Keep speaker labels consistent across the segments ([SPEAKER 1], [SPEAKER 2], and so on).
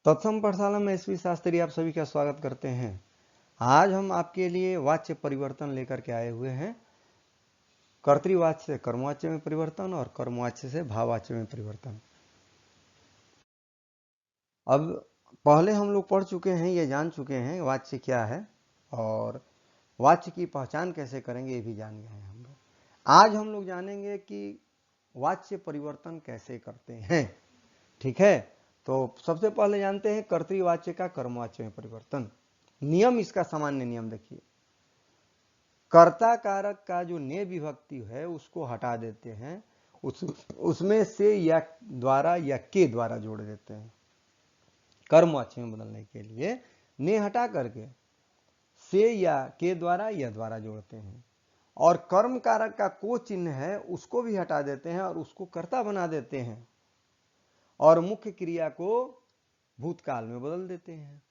[SPEAKER 1] तत्सम पाठशाला में एसवी शास्त्री आप सभी का स्वागत करते हैं। आज हम आपके लिए वाच्य परिवर्तन लेकर के आए हुए हैं। कर्तृवाच्य से कर्मवाच्य में परिवर्तन और कर्मवाच्य से भाववाच्य में परिवर्तन। अब पहले हम लोग पढ़ चुके हैं, ये जान चुके हैं वाच्य क्या है और वाच्य की पहचान कैसे करेंगे ये भी जान गए हैं हम लोग। आज हम लोग जानेंगे कि वाच्य परिवर्तन कैसे करते हैं। ठीक है, तो सबसे पहले जानते हैं कर्तृवाच्य का कर्मवाच्य में परिवर्तन। नियम, इसका सामान्य नियम देखिए। कर्ता कारक का जो ने विभक्ति है उसको हटा देते हैं, उसमें से या द्वारा या के द्वारा जोड़ देते हैं। कर्मवाच्य में बदलने के लिए ने हटा करके से या के द्वारा या द्वारा जोड़ते हैं, और कर्म कारक का को चिन्ह है उसको भी हटा देते हैं और उसको कर्ता बना देते हैं, और मुख्य क्रिया को भूतकाल में बदल देते हैं।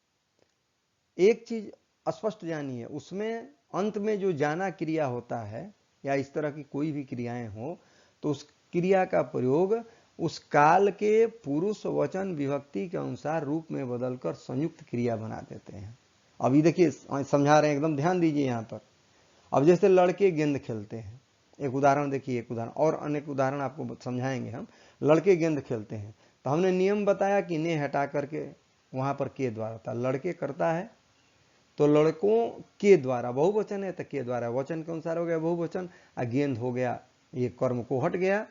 [SPEAKER 1] एक चीज स्पष्ट जानिए, उसमें अंत में जो जाना क्रिया होता है या इस तरह की कोई भी क्रियाएं हो तो उस क्रिया का प्रयोग उस काल के पुरुष वचन विभक्ति के अनुसार रूप में बदलकर संयुक्त क्रिया बना देते हैं। अभी देखिए समझा रहे हैं, एकदम ध्यान दीजिए यहाँ पर। अब जैसे लड़के गेंद खेलते हैं, एक उदाहरण देखिए, एक उदाहरण और अनेक उदाहरण आपको समझाएंगे हम। लड़के गेंद खेलते हैं तो हमने नियम बताया कि ने हटा करके वहां पर के द्वारा था। लड़के करता है तो लड़कों के द्वारा, बहुवचन है तो के द्वारा वचन के अनुसार हो गया बहुवचन। गेंद हो गया, ये कर्म को हट गया।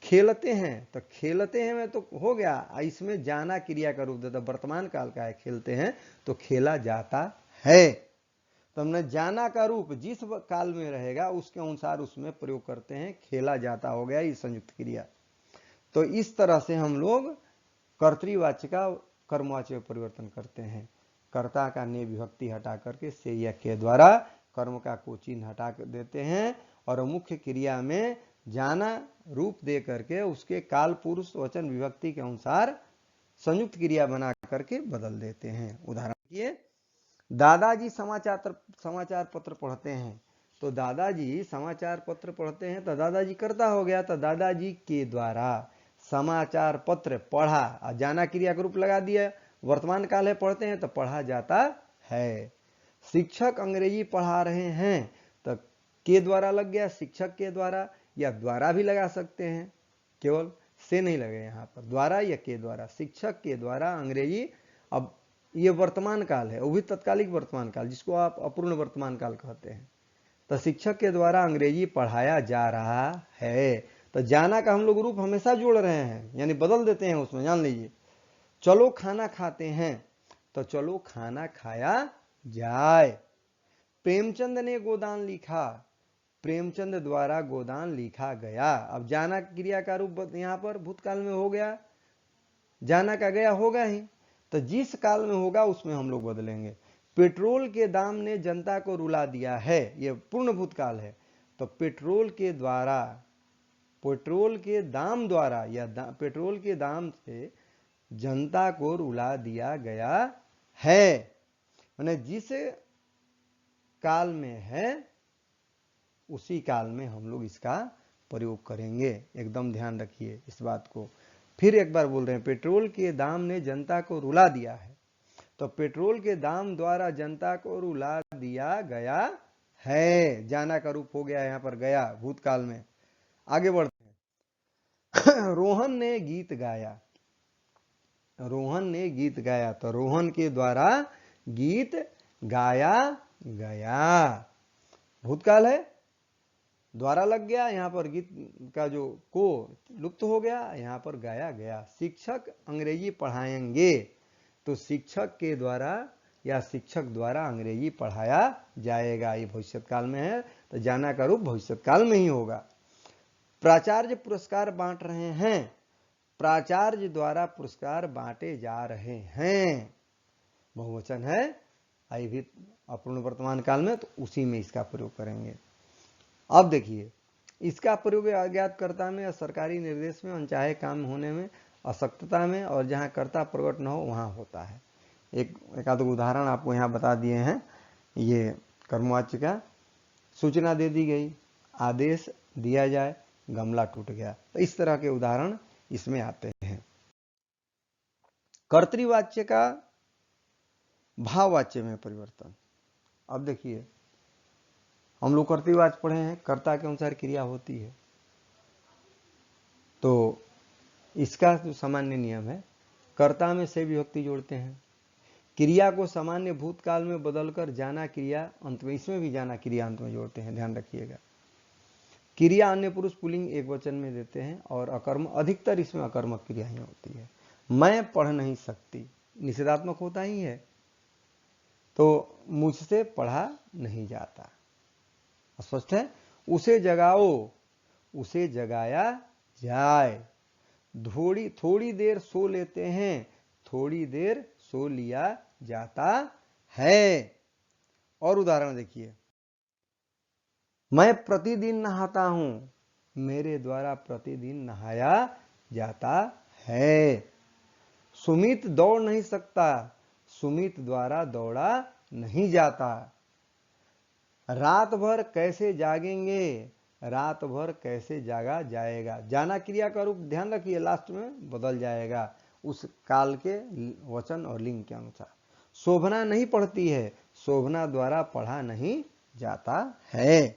[SPEAKER 1] खेलते हैं तो खेलते हैं में तो हो गया, इसमें जाना क्रिया का रूप देता, वर्तमान काल का है। खेलते हैं तो खेला जाता है, तो हमने जाना का रूप जिस काल में रहेगा उसके अनुसार उसमें प्रयोग करते हैं। खेला जाता हो गया ये संयुक्त क्रिया। तो इस तरह से हम लोग कर्तृवाच्य का कर्मवाच्य में परिवर्तन करते हैं। कर्ता का ने विभक्ति हटा करके से या के द्वारा, कर्म का को चिन्ह हटा देते हैं और मुख्य क्रिया में जाना रूप दे करके उसके काल पुरुष वचन विभक्ति के अनुसार संयुक्त क्रिया बना करके बदल देते हैं। उदाहरण किए, दादाजी समाचार पत्र पढ़ते हैं, तो दादाजी समाचार पत्र पढ़ते हैं तो दादाजी कर्ता हो गया, तो दादाजी के द्वारा समाचार पत्र पढ़ा, जाना क्रिया का रूप लगा दिया, वर्तमान काल है, पढ़ते हैं तो पढ़ा जाता है। शिक्षक अंग्रेजी पढ़ा रहे हैं तो के द्वारा लग गया, शिक्षक के द्वारा, या द्वारा भी लगा सकते हैं, केवल से नहीं लगे यहाँ पर, द्वारा या के द्वारा। शिक्षक के द्वारा अंग्रेजी, अब ये वर्तमान काल है, वो भी तत्कालिक वर्तमान काल जिसको आप अपूर्ण वर्तमान काल कहते हैं। तो शिक्षक के द्वारा अंग्रेजी पढ़ाया जा रहा है, तो जाना का हम लोग रूप हमेशा जोड़ रहे हैं, यानी बदल देते हैं उसमें। जान लीजिए, चलो खाना खाते हैं तो चलो खाना खाया जाए। प्रेमचंद ने गोदान लिखा, प्रेमचंद द्वारा गोदान लिखा गया। अब जाना क्रिया का रूप यहाँ पर भूतकाल में हो गया, जाना का गया होगा ही, तो जिस काल में होगा उसमें हम लोग बदलेंगे। पेट्रोल के दाम ने जनता को रुला दिया है, यह पूर्ण भूतकाल है, तो पेट्रोल के द्वारा, पेट्रोल के दाम द्वारा या पेट्रोल के दाम से जनता को रुला दिया गया है। मैंने जिस काल में है उसी काल में हम लोग इसका प्रयोग करेंगे, एकदम ध्यान रखिए इस बात को। फिर एक बार बोल रहे हैं, पेट्रोल के दाम ने जनता को रुला दिया है, तो पेट्रोल के दाम द्वारा जनता को रुला दिया गया है, जाना का रूप हो गया यहाँ पर गया भूतकाल में। आगे बढ़ते हैं। रोहन ने गीत गाया, रोहन ने गीत गाया, तो रोहन के द्वारा गीत गाया गया, भूतकाल है, द्वारा लग गया, यहाँ पर गीत का जो को लुप्त हो गया, यहाँ पर गाया गया। शिक्षक अंग्रेजी पढ़ाएंगे, तो शिक्षक के द्वारा या शिक्षक द्वारा अंग्रेजी पढ़ाया जाएगा, ये भविष्य काल में है, तो जाना का रूप भविष्य काल में ही होगा। प्राचार्य पुरस्कार बांट रहे हैं, प्राचार्य द्वारा पुरस्कार बांटे जा रहे हैं, बहुवचन है, आई भी अपूर्ण वर्तमान काल में, तो उसी में इसका प्रयोग करेंगे। अब देखिए, इसका प्रयोग अज्ञातकर्ता में या सरकारी निर्देश में, अनचाहे काम होने में, असक्तता में, और जहां कर्ता प्रकट न हो वहां होता है। एक आध उदाहरण आपको यहाँ बता दिए हैं। ये कर्मवाच्य का, सूचना दे दी गई, आदेश दिया जाए, गमला टूट गया, तो इस तरह के उदाहरण इसमें आते हैं। कर्तृवाच्य का भाववाच्य में परिवर्तन। अब देखिए, हम लोग कर्तृवाच्य पढ़े हैं, कर्ता के अनुसार क्रिया होती है, तो इसका जो सामान्य नियम है, कर्ता में से विभक्ति जोड़ते हैं, क्रिया को सामान्य भूतकाल में बदलकर जाना क्रिया अंत में, इसमें भी जाना क्रिया अंत में जोड़ते हैं, ध्यान रखिएगा। क्रिया अन्य पुरुष पुल्लिंग एक वचन में देते हैं और अकर्म, अधिकतर इसमें अकर्मक क्रिया ही होती है। मैं पढ़ नहीं सकती, निषेधात्मक होता ही है, तो मुझसे पढ़ा नहीं जाता, स्पष्ट है। उसे जगाओ, उसे जगाया जाए। थोड़ी देर सो लेते हैं, थोड़ी देर सो लिया जाता है। और उदाहरण देखिए, मैं प्रतिदिन नहाता हूं, मेरे द्वारा प्रतिदिन नहाया जाता है। सुमित दौड़ नहीं सकता, सुमित द्वारा दौड़ा नहीं जाता। रात भर कैसे जागेंगे, रात भर कैसे जागा जाएगा। जाना क्रिया का रूप ध्यान रखिए, लास्ट में बदल जाएगा उस काल के वचन और लिंग के अनुसार। शोभना नहीं पढ़ती है, शोभना द्वारा पढ़ा नहीं जाता है।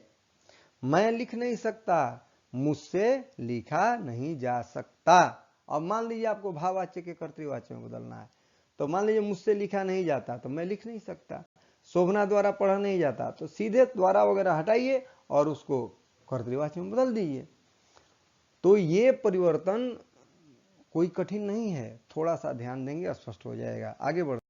[SPEAKER 1] मैं लिख नहीं सकता, मुझसे लिखा नहीं जा सकता। अब मान लीजिए आपको भाववाच्य के कर्तृवाच्य में बदलना है, तो मान लीजिए मुझसे लिखा नहीं जाता, तो मैं लिख नहीं सकता। शोभना द्वारा पढ़ा नहीं जाता, तो सीधे द्वारा वगैरह हटाइए और उसको कर्तृवाच्य में बदल दीजिए। तो ये परिवर्तन कोई कठिन नहीं है, थोड़ा सा ध्यान देंगे स्पष्ट हो जाएगा। आगे बढ़ते,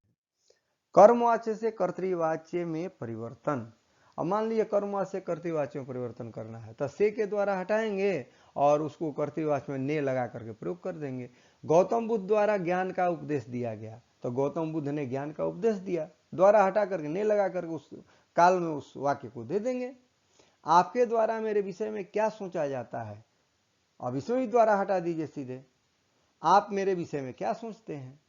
[SPEAKER 1] कर्मवाच्य से कर्तृवाच्य में परिवर्तन। अब मान लीजिए कर्मवाच्य से कर्तृवाच्य में परिवर्तन करना है, तो से के द्वारा हटाएंगे और उसको कर्तृवाच्य में ने लगा करके प्रयोग कर देंगे। गौतम बुद्ध द्वारा ज्ञान का उपदेश दिया गया, तो गौतम बुद्ध ने ज्ञान का उपदेश दिया, द्वारा हटा करके ने लगा करके उस काल में उस वाक्य को दे देंगे। आपके द्वारा मेरे विषय में क्या सोचा जाता है, अब इसमें भी द्वारा हटा दीजिए सीधे, आप मेरे विषय में क्या सोचते हैं।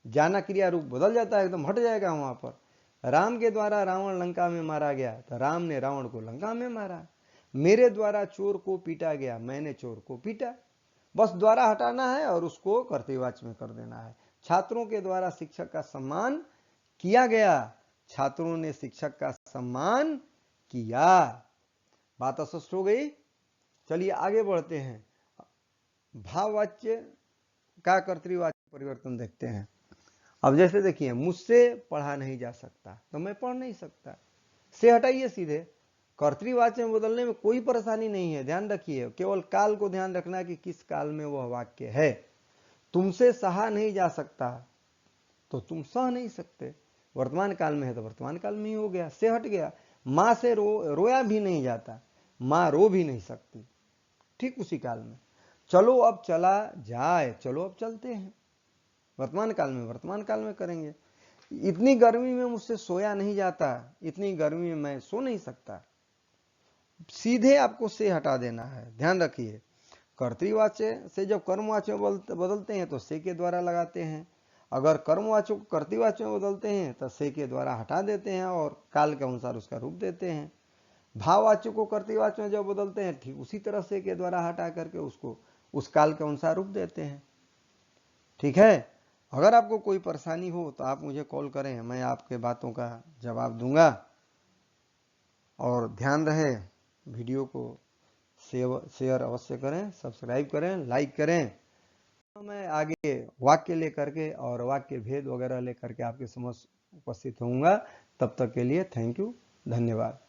[SPEAKER 1] जाना क्रिया रूप बदल जाता है, एकदम हट जाएगा वहां पर। राम के द्वारा रावण लंका में मारा गया, तो राम ने रावण को लंका में मारा। मेरे द्वारा चोर को पीटा गया, मैंने चोर को पीटा। बस द्वारा हटाना है और उसको कर्तृवाच्य में कर देना है। छात्रों के द्वारा शिक्षक का सम्मान किया गया, छात्रों ने शिक्षक का सम्मान किया। बात स्पष्ट हो गई। चलिए आगे बढ़ते हैं, भाववाच्य का कर्तृवाच्य परिवर्तन देखते हैं। अब जैसे देखिए, मुझसे पढ़ा नहीं जा सकता, तो मैं पढ़ नहीं सकता, से हटाइए सीधे। कर्तृवाच्य में बदलने में कोई परेशानी नहीं है, ध्यान रखिए, केवल काल को ध्यान रखना कि किस काल में वह वाक्य है। तुमसे सहा नहीं जा सकता, तो तुम सह नहीं सकते, वर्तमान काल में है तो वर्तमान काल में ही हो गया, से हट गया। मां से रोया भी नहीं जाता, मां रो भी नहीं सकती, ठीक उसी काल में। चलो अब चला जाए, चलो अब चलते हैं, वर्तमान काल में वर्तमान काल में करेंगे। इतनी गर्मी में मुझसे सोया नहीं जाता, इतनी गर्मी में मैं सो नहीं सकता, सीधे आपको से हटा देना है, ध्यान रखिए। कर्तृवाच्य से जब कर्मवाच्य बदलते हैं तो से के द्वारा लगाते हैं, अगर कर्मवाच्य को कर्तृवाच्य में बदलते हैं तो से के द्वारा हटा देते हैं और काल के अनुसार उसका रूप देते हैं। भाववाच्य को कर्तृवाच्य में जब बदलते हैं, ठीक उसी तरह से के द्वारा हटा करके उसको उस काल के अनुसार रूप देते हैं। ठीक है, अगर आपको कोई परेशानी हो तो आप मुझे कॉल करें, मैं आपके बातों का जवाब दूंगा। और ध्यान रहे, वीडियो को शेयर अवश्य करें, सब्सक्राइब करें, लाइक करें। मैं आगे वाक्य लेकर के और वाक्य भेद वगैरह लेकर के आपके समक्ष उपस्थित होऊंगा। तब तक के लिए थैंक यू, धन्यवाद।